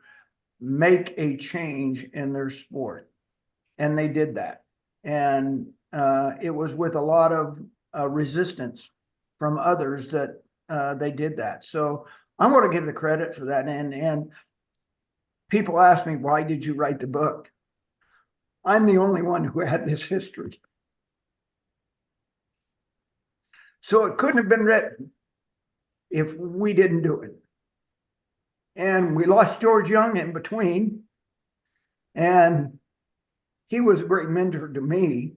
make a change in their sport. And they did that. And it was with a lot of resistance from others that they did that. So I want to give the credit for that. And people ask me, why did you write the book? I'm the only one who had this history. So it couldn't have been written if we didn't do it. And we lost George Young in between. And he was a great mentor to me.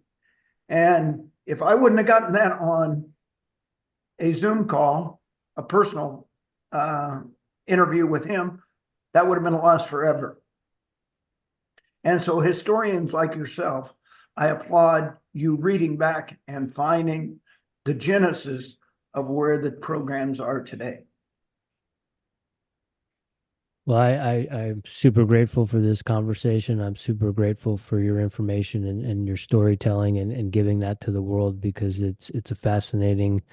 And if I wouldn't have gotten that on a Zoom call, a personal interview with him, that would have been lost forever. And so historians like yourself, I applaud you reading back and finding the genesis of where the programs are today. Well, I'm super grateful for this conversation. I'm super grateful for your information and your storytelling and giving that to the world, because it's a fascinating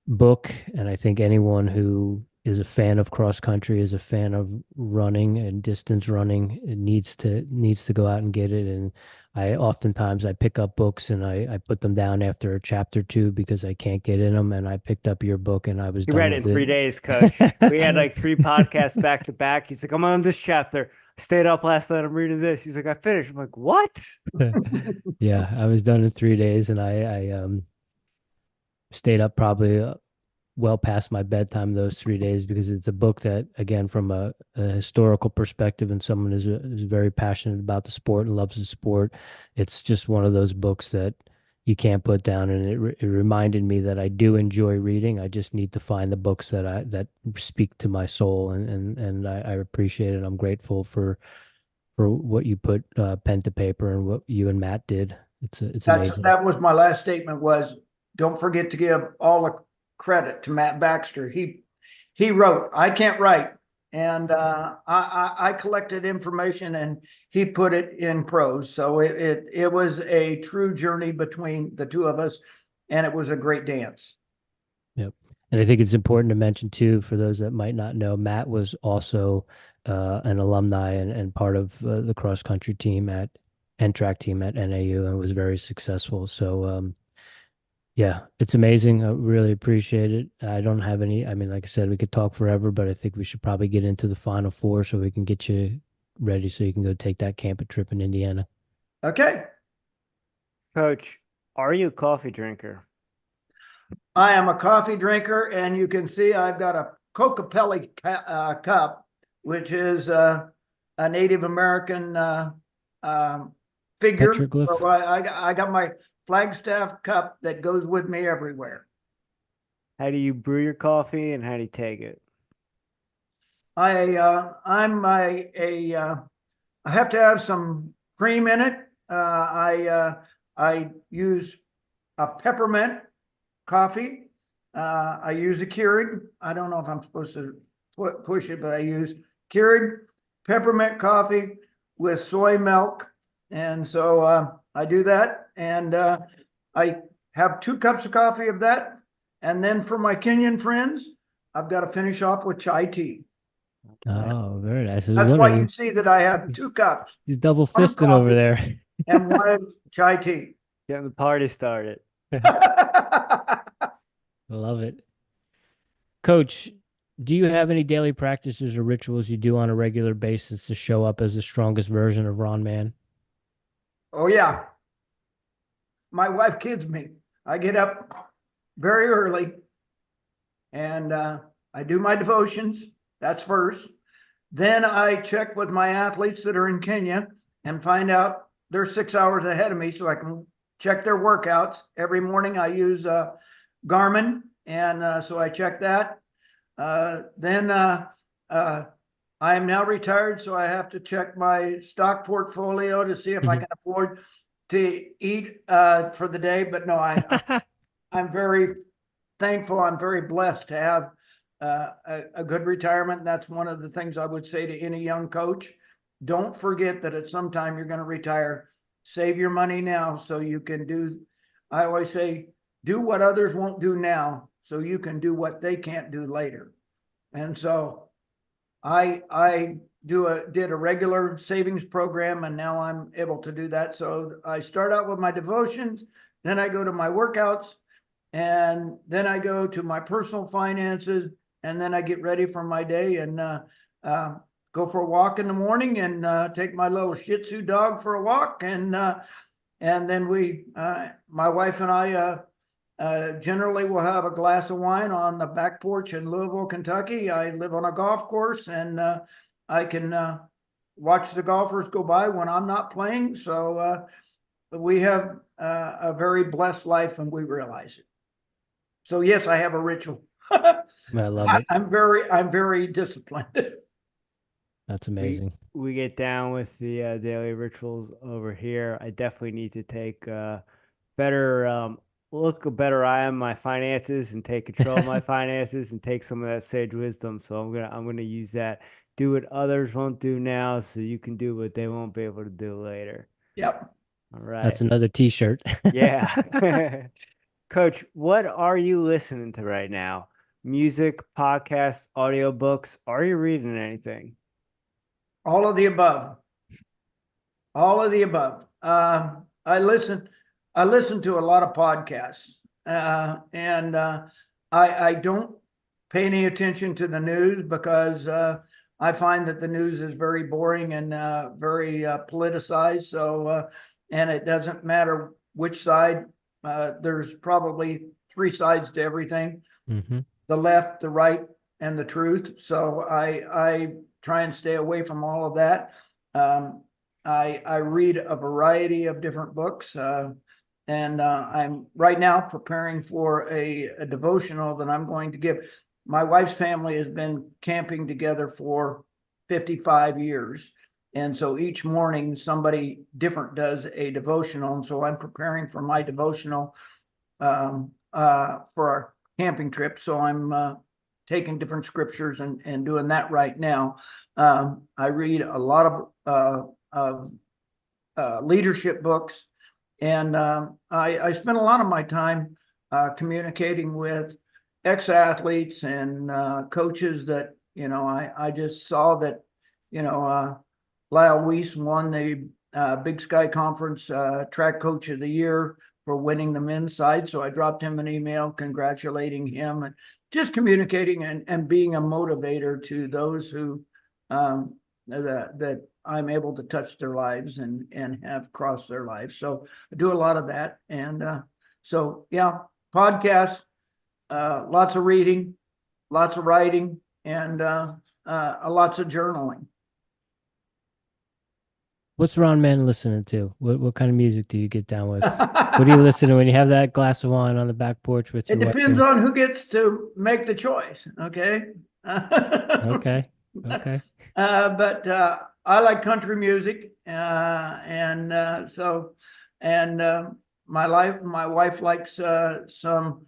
book. And I think anyone who is a fan of cross country, is a fan of running and distance running, it needs to go out and get it. And I pick up books and I put them down after a chapter two because I can't get in them. And I picked up your book and I was You done read it with in 3 days, Coach. We had like 3 podcasts back to back. He's like, I'm on this chapter. I stayed up last night. I'm reading this. He's like, I finished. I'm like, what? Yeah, I was done in 3 days, and I stayed up probably well past my bedtime those 3 days, because it's a book that, again, from a historical perspective, and someone is very passionate about the sport and loves the sport, it's just one of those books that you can't put down. And it reminded me that I do enjoy reading. I just need to find the books that speak to my soul, and I appreciate it. I'm grateful for what you put pen to paper and what you and Matt did. It's amazing. That was my last statement was, don't forget to give all the credit to Matt Baxter. He wrote, I can't write. And I collected information and he put it in prose. So it was a true journey between the two of us, and it was a great dance. Yep. And I think it's important to mention too, for those that might not know, Matt was also an alumni and part of the cross country team and track team at NAU, and was very successful. So yeah, it's amazing. I really appreciate it. I don't have any, I mean, like I said, we could talk forever, but I think we should probably get into the Final Four so we can get you ready so you can go take that camping trip in Indiana. Okay. Coach, are you a coffee drinker? I am a coffee drinker, and you can see I've got a Coca-Cola cup, which is a Native American figure. Petroglyph? So I got my Flagstaff cup that goes with me everywhere. How do you brew your coffee and how do you take it? I have to have some cream in it. I use a peppermint coffee. I use a Keurig. I don't know if I'm supposed to push it, but I use Keurig peppermint coffee with soy milk. And so I do that. And I have 2 cups of coffee of that. And then for my Kenyan friends, I've got to finish off with chai tea. Oh, very nice. That's why you see that I have 2 cups. He's double fisting over there. And 1 chai tea. Getting the party started. I love it. Coach, do you have any daily practices or rituals you do on a regular basis to show up as the strongest version of Ron Mann? Oh, yeah. My wife kids me. I get up very early and I do my devotions. That's first. Then I check with my athletes that are in Kenya and find out they're 6 hours ahead of me so I can check their workouts. Every morning I use Garmin, and so I check that. Then I am now retired, so I have to check my stock portfolio to see if I can afford to eat for the day, but no, I'm very thankful. I'm very blessed to have a good retirement. And that's one of the things I would say to any young coach. Don't forget that at some time you're going to retire. Save your money now so you can do, I always say, do what others won't do now so you can do what they can't do later. And so I did a regular savings program, and now I'm able to do that. So I start out with my devotions, then I go to my workouts, and then I go to my personal finances, and then I get ready for my day and go for a walk in the morning and take my little Shih Tzu dog for a walk, and then my wife and I generally will have a glass of wine on the back porch in Louisville, Kentucky. I live on a golf course, and I can watch the golfers go by when I'm not playing. So we have a very blessed life, and we realize it. So yes, I have a ritual. I love it. I'm very disciplined. That's amazing. We get down with the daily rituals over here. I definitely need to take better look a better eye on my finances and take control of my finances and take some of that sage wisdom. So I'm gonna use that. Do what others won't do now, so you can do what they won't be able to do later. Yep. All right. That's another T-shirt. Yeah. Coach, what are you listening to right now? Music, podcasts, audiobooks? Are you reading anything? All of the above. All of the above. I listen to a lot of podcasts, and I don't pay any attention to the news because I find that the news is very boring and very politicized. So, and it doesn't matter which side. There's probably three sides to everything: the left, the right, and the truth. So I try and stay away from all of that. I read a variety of different books, and I'm right now preparing for a devotional that I'm going to give. My wife's family has been camping together for 55 years. And so each morning somebody different does a devotional. And so I'm preparing for my devotional for our camping trip. So I'm taking different scriptures and doing that right now. I read a lot of leadership books, and I spend a lot of my time communicating with ex-athletes and coaches that, I just saw that, Lyle Weiss won the Big Sky Conference Track Coach of the Year for winning the men's side. So I dropped him an email congratulating him, and just communicating and being a motivator to those who that I'm able to touch their lives and have crossed their lives. So I do a lot of that. And so, yeah, podcasts, lots of reading, lots of writing, and lots of journaling. What's Ron Mann listening to? What kind of music do you get down with? What do you listen to when you have that glass of wine on the back porch with your It depends on who gets to make the choice. Okay. Okay. Okay. But I like country music, my wife likes some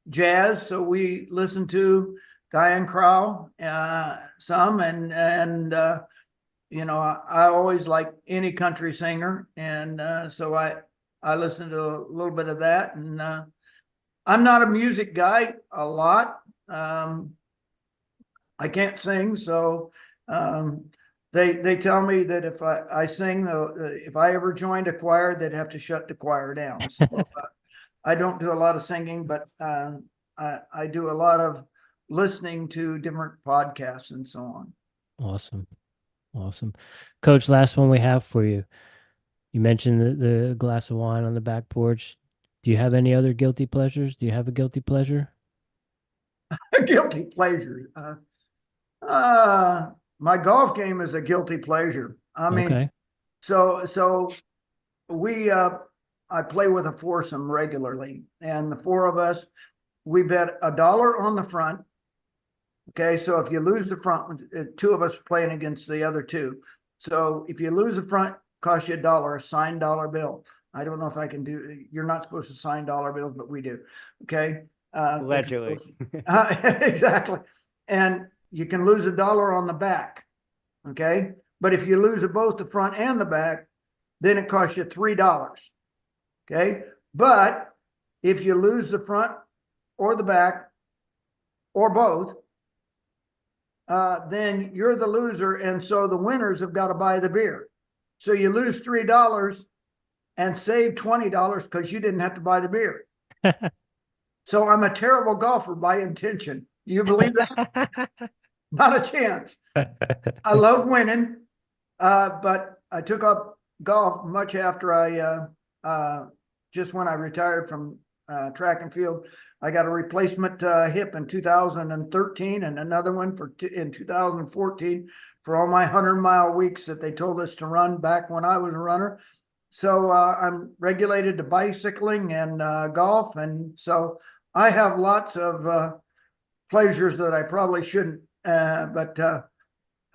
jazz, so we listen to Diane Krall some, and I always like any country singer, and so I listen to a little bit of that, and I'm not a music guy a lot. I can't sing, so they tell me that if I sing, if I ever joined a choir, they'd have to shut the choir down. So I don't do a lot of singing, but I do a lot of listening to different podcasts and so on. Awesome. Coach, last one we have for you. You mentioned the glass of wine on the back porch. Do you have any other guilty pleasures? Do you have a guilty pleasure? A guilty pleasure. My golf game is a guilty pleasure. I mean, okay. So I play with a foursome regularly, and the four of us, we bet $1 on the front. Okay, so if you lose the front, two of us playing against the other two. So if you lose the front, cost you $1, a signed dollar bill. I don't know if I can do, you're not supposed to sign dollar bills, but we do. Okay. Allegedly. Exactly. And you can lose $1 on the back. Okay. But if you lose both the front and the back, then it costs you $3. Okay. But if you lose the front or the back or both, then you're the loser. And so the winners have got to buy the beer. So you lose $3 and save $20 because you didn't have to buy the beer. So I'm a terrible golfer by intention. Do you believe that? Not a chance. I love winning, but I took up golf much after just when I retired from track and field. I got a replacement hip in 2013 and another one in 2014 for all my 100-mile weeks that they told us to run back when I was a runner. So I'm regulated to bicycling and golf. And so I have lots of pleasures that I probably shouldn't, but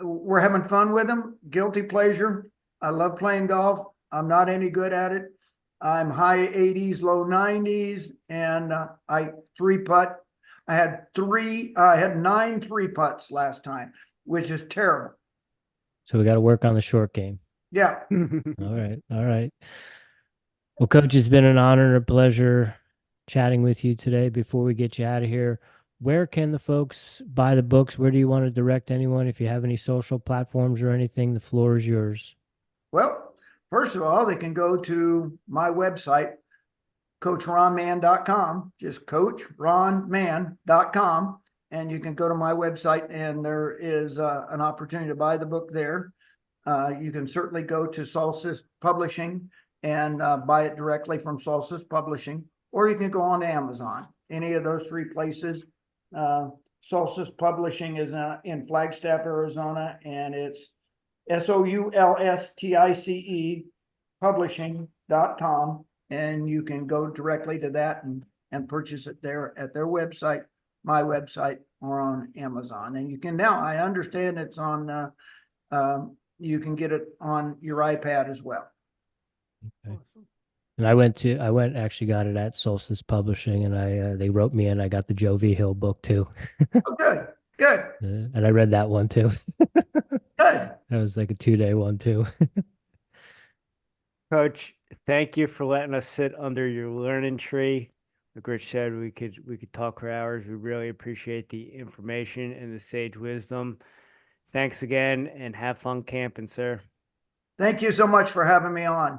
we're having fun with them. Guilty pleasure. I love playing golf. I'm not any good at it. I'm high 80s, low 90s, and I three putt. I had 9 3-putts last time, which is terrible. So we got to work on the short game. Yeah. All right. All right. Well, Coach, it's been an honor and a pleasure chatting with you today. Before we get you out of here, where can the folks buy the books? Where do you want to direct anyone? If you have any social platforms or anything, the floor is yours. Well, first of all, they can go to my website, coachronmann.com, just coachronmann.com. And you can go to my website and there is an opportunity to buy the book there. You can certainly go to Solstice Publishing and buy it directly from Solstice Publishing, or you can go on to Amazon, any of those 3 places. Solstice Publishing is in Flagstaff, Arizona, and it's SOULSTICE publishing.com, and you can go directly to that and purchase it there at their website, my website, or on Amazon. And you can now, I understand it's on, you can get it on your iPad as well. Okay. Awesome. And I actually got it at Solstice Publishing, and they wrote me in. I got the Joe V. Hill book too. Oh, good. And I read that one too. Good. That was like a 2-day one too. Coach, thank you for letting us sit under your learning tree. Like Rich said, we could talk for hours. We really appreciate the information and the sage wisdom. Thanks again, and have fun camping, sir. Thank you so much for having me on.